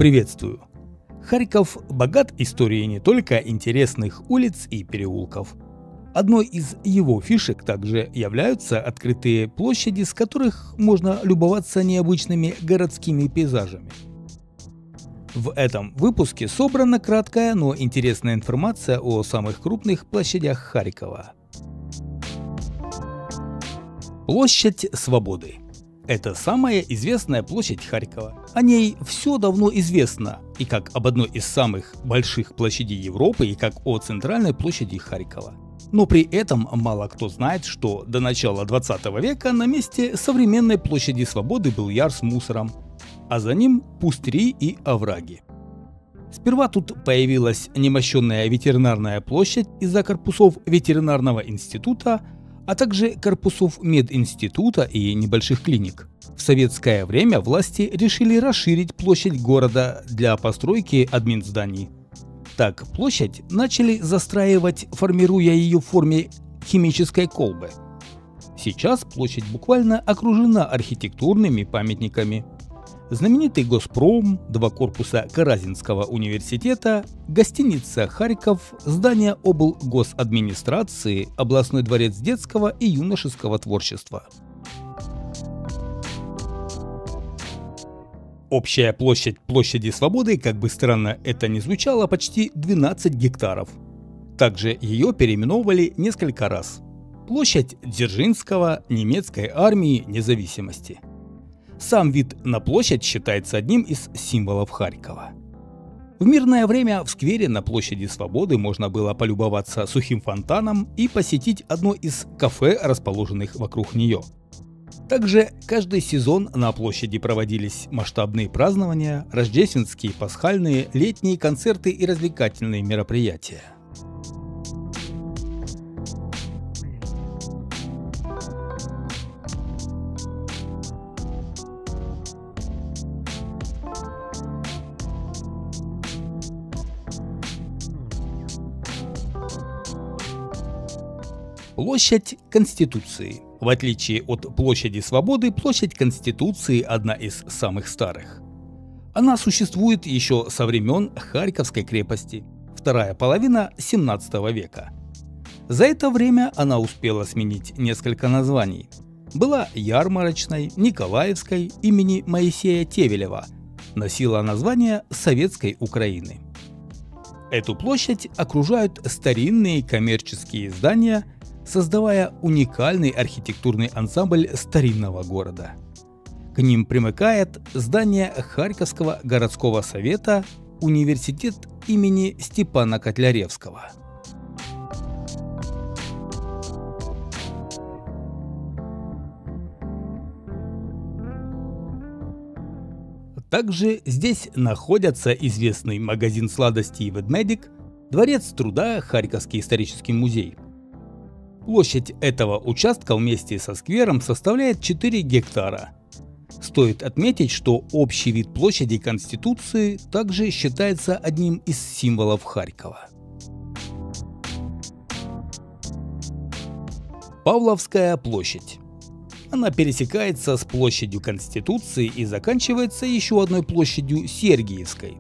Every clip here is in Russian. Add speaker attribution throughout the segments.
Speaker 1: Приветствую! Харьков богат историей не только интересных улиц и переулков. Одной из его фишек также являются открытые площади, с которых можно любоваться необычными городскими пейзажами. В этом выпуске собрана краткая, но интересная информация о самых крупных площадях Харькова. Площадь Свободы. Это самая известная площадь Харькова. О ней все давно известно, и как об одной из самых больших площадей Европы, и как о центральной площади Харькова. Но при этом мало кто знает, что до начала 20 века на месте современной площади Свободы был яр с мусором, а за ним пустыри и овраги. Сперва тут появилась немощенная ветеринарная площадь из-за корпусов ветеринарного института, а также корпусов мединститута и небольших клиник. В советское время власти решили расширить площадь города для постройки админзданий. Так площадь начали застраивать, формируя ее в форме химической колбы. Сейчас площадь буквально окружена архитектурными памятниками. Знаменитый Госпром, два корпуса Каразинского университета, гостиница «Харьков», здание облгосадминистрации, областной дворец детского и юношеского творчества. Общая площадь площади Свободы, как бы странно это ни звучало, почти 12 гектаров. Также ее переименовывали несколько раз. Площадь Дзержинского, немецкой армии независимости. Сам вид на площадь считается одним из символов Харькова. В мирное время в сквере на площади Свободы можно было полюбоваться сухим фонтаном и посетить одно из кафе, расположенных вокруг нее. Также каждый сезон на площади проводились масштабные празднования, рождественские, пасхальные, летние концерты и развлекательные мероприятия. Площадь Конституции. В отличие от площади Свободы, площадь Конституции одна из самых старых. Она существует еще со времен Харьковской крепости, вторая половина 17 века. За это время она успела сменить несколько названий. Была Ярмарочной, Николаевской имени Моисея Тевелева, носила название Советской Украины. Эту площадь окружают старинные коммерческие здания, создавая уникальный архитектурный ансамбль старинного города. К ним примыкает здание Харьковского городского совета, университет имени Степана Котляревского. Также здесь находятся известный магазин сладостей «Ведмедик», дворец труда, Харьковский исторический музей. Площадь этого участка вместе со сквером составляет 4 гектара. Стоит отметить, что общий вид площади Конституции также считается одним из символов Харькова. Павловская площадь. Она пересекается с площадью Конституции и заканчивается еще одной площадью Сергиевской.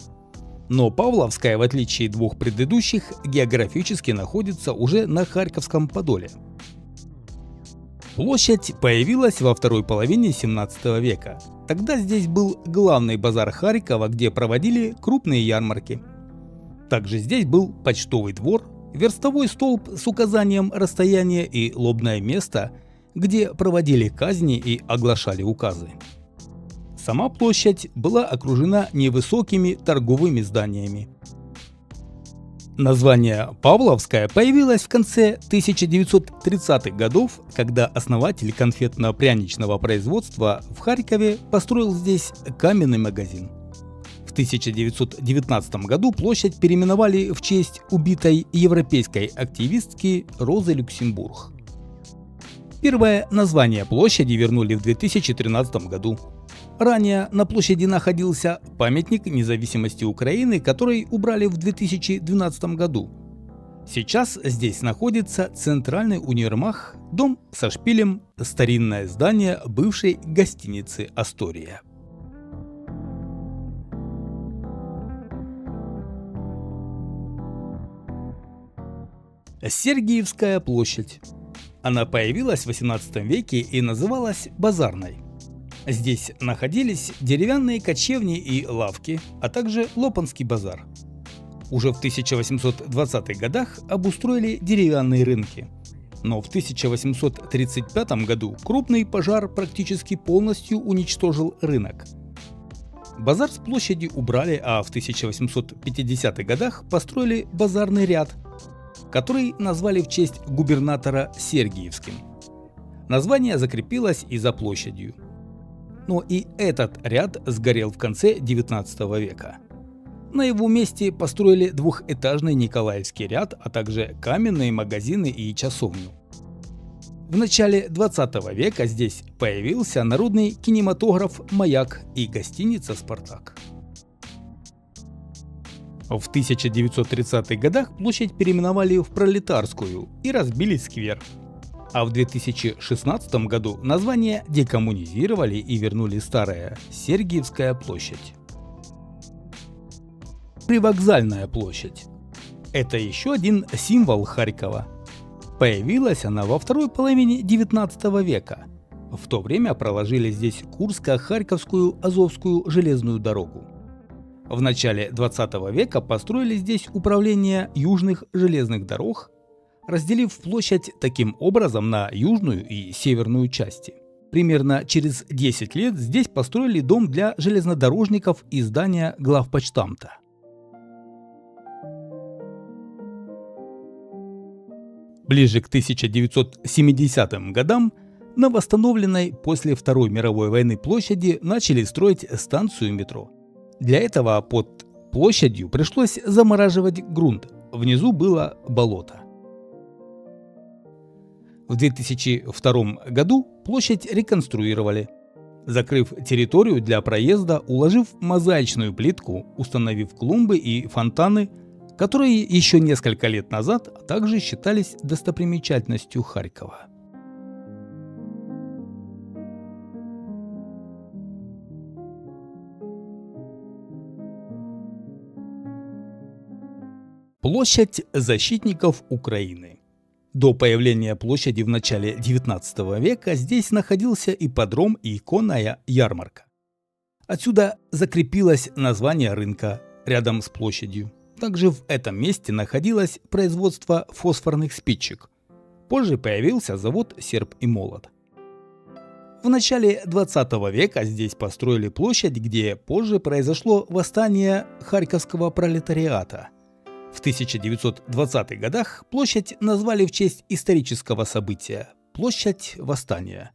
Speaker 1: Но Павловская, в отличие от двух предыдущих, географически находится уже на Харьковском Подоле. Площадь появилась во второй половине 17 века. Тогда здесь был главный базар Харькова, где проводили крупные ярмарки. Также здесь был почтовый двор, верстовой столб с указанием расстояния и лобное место, где проводили казни и оглашали указы. Сама площадь была окружена невысокими торговыми зданиями. Название «Павловская» появилось в конце 1930-х годов, когда основатель конфетно-пряничного производства в Харькове построил здесь каменный магазин. В 1919 году площадь переименовали в честь убитой европейской активистки Розы Люксембург. Первое название площади вернули в 2013 году. Ранее на площади находился памятник независимости Украины, который убрали в 2012 году. Сейчас здесь находится центральный универмаг, дом со шпилем, старинное здание бывшей гостиницы «Астория». Сергиевская площадь. Она появилась в 18 веке и называлась Базарной. Здесь находились деревянные кочевни и лавки, а также Лопанский базар. Уже в 1820-х годах обустроили деревянные рынки. Но в 1835 году крупный пожар практически полностью уничтожил рынок. Базар с площади убрали, а в 1850-х годах построили базарный ряд, который назвали в честь губернатора Сергиевским. Название закрепилось и за площадью. Но и этот ряд сгорел в конце 19 века. На его месте построили двухэтажный Николаевский ряд, а также каменные магазины и часовню. В начале 20 века здесь появился народный кинематограф «Маяк» и гостиница «Спартак». В 1930-х годах площадь переименовали в Пролетарскую и разбили сквер. А в 2016 году название декоммунизировали и вернули старое – Сергиевская площадь. Привокзальная площадь. Это еще один символ Харькова. Появилась она во второй половине 19 века. В то время проложили здесь Курско-Харьковскую Азовскую железную дорогу. В начале 20 века построили здесь управление южных железных дорог, разделив площадь таким образом на южную и северную части. Примерно через 10 лет здесь построили дом для железнодорожников и здание главпочтамта. Ближе к 1970 годам на восстановленной после Второй мировой войны площади начали строить станцию метро. Для этого под площадью пришлось замораживать грунт, внизу было болото. В 2002 году площадь реконструировали, закрыв территорию для проезда, уложив мозаичную плитку, установив клумбы и фонтаны, которые еще несколько лет назад также считались достопримечательностью Харькова. Площадь защитников Украины. До появления площади в начале 19 века здесь находился ипподром и конная ярмарка. Отсюда закрепилось название рынка рядом с площадью. Также в этом месте находилось производство фосфорных спичек. Позже появился завод «Серп и молот». В начале 20 века здесь построили площадь, где позже произошло восстание харьковского пролетариата. В 1920-х годах площадь назвали в честь исторического события – Площадь Восстания.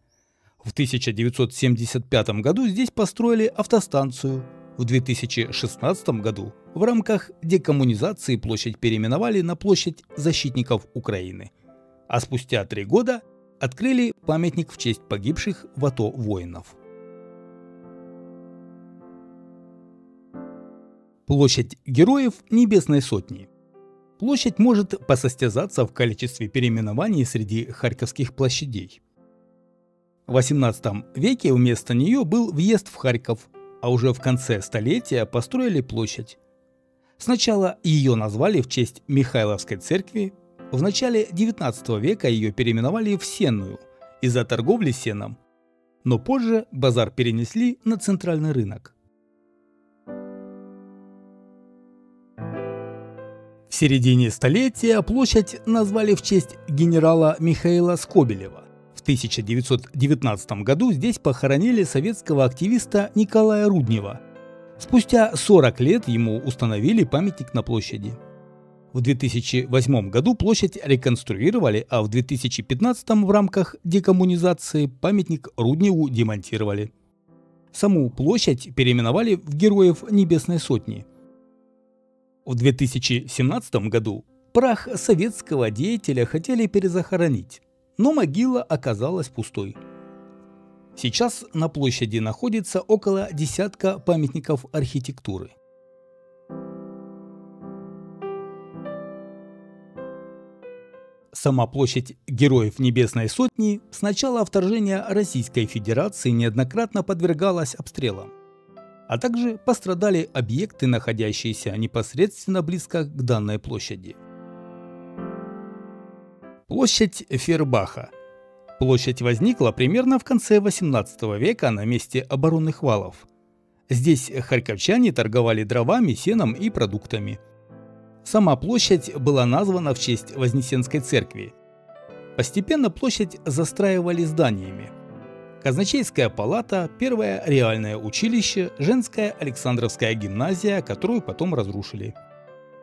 Speaker 1: В 1975 году здесь построили автостанцию. В 2016 году в рамках декоммунизации площадь переименовали на Площадь защитников Украины. А спустя 3 года открыли памятник в честь погибших в АТО воинов. Площадь Героев Небесной Сотни. Площадь может посостязаться в количестве переименований среди харьковских площадей. В XVIII веке вместо нее был въезд в Харьков, а уже в конце столетия построили площадь. Сначала ее назвали в честь Михайловской церкви, в начале XIX века ее переименовали в Сенную из-за торговли сеном, но позже базар перенесли на центральный рынок. В середине столетия площадь назвали в честь генерала Михаила Скобелева. В 1919 году здесь похоронили советского активиста Николая Руднева. Спустя 40 лет ему установили памятник на площади. В 2008 году площадь реконструировали, а в 2015 в рамках декоммунизации памятник Рудневу демонтировали. Саму площадь переименовали в Героев Небесной Сотни. В 2017 году прах советского деятеля хотели перезахоронить, но могила оказалась пустой. Сейчас на площади находится около десятка памятников архитектуры. Сама площадь Героев Небесной Сотни с начала вторжения Российской Федерации неоднократно подвергалась обстрелам, а также пострадали объекты, находящиеся непосредственно близко к данной площади. Площадь Фейербаха. Площадь возникла примерно в конце 18 века на месте оборонных валов. Здесь харьковчане торговали дровами, сеном и продуктами. Сама площадь была названа в честь Вознесенской церкви. Постепенно площадь застраивали зданиями. Казначейская палата, первое реальное училище, женская Александровская гимназия, которую потом разрушили.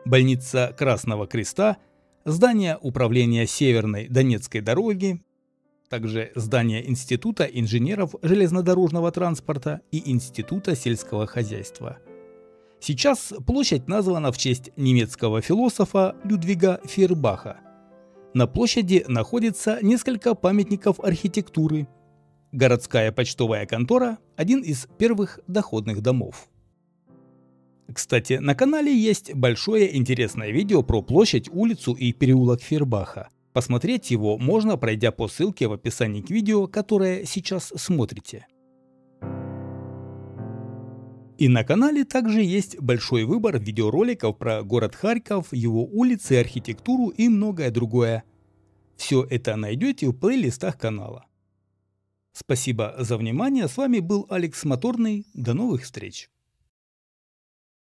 Speaker 1: Больница Красного Креста, здание управления Северной Донецкой дороги, также здание Института инженеров железнодорожного транспорта и Института сельского хозяйства. Сейчас площадь названа в честь немецкого философа Людвига Фейербаха. На площади находится несколько памятников архитектуры. Городская почтовая контора – один из первых доходных домов. Кстати, на канале есть большое интересное видео про площадь, улицу и переулок Фейербаха. Посмотреть его можно, пройдя по ссылке в описании к видео, которое сейчас смотрите. И на канале также есть большой выбор видеороликов про город Харьков, его улицы, архитектуру и многое другое. Все это найдете в плейлистах канала. Спасибо за внимание, с вами был Алекс Моторный, до новых встреч!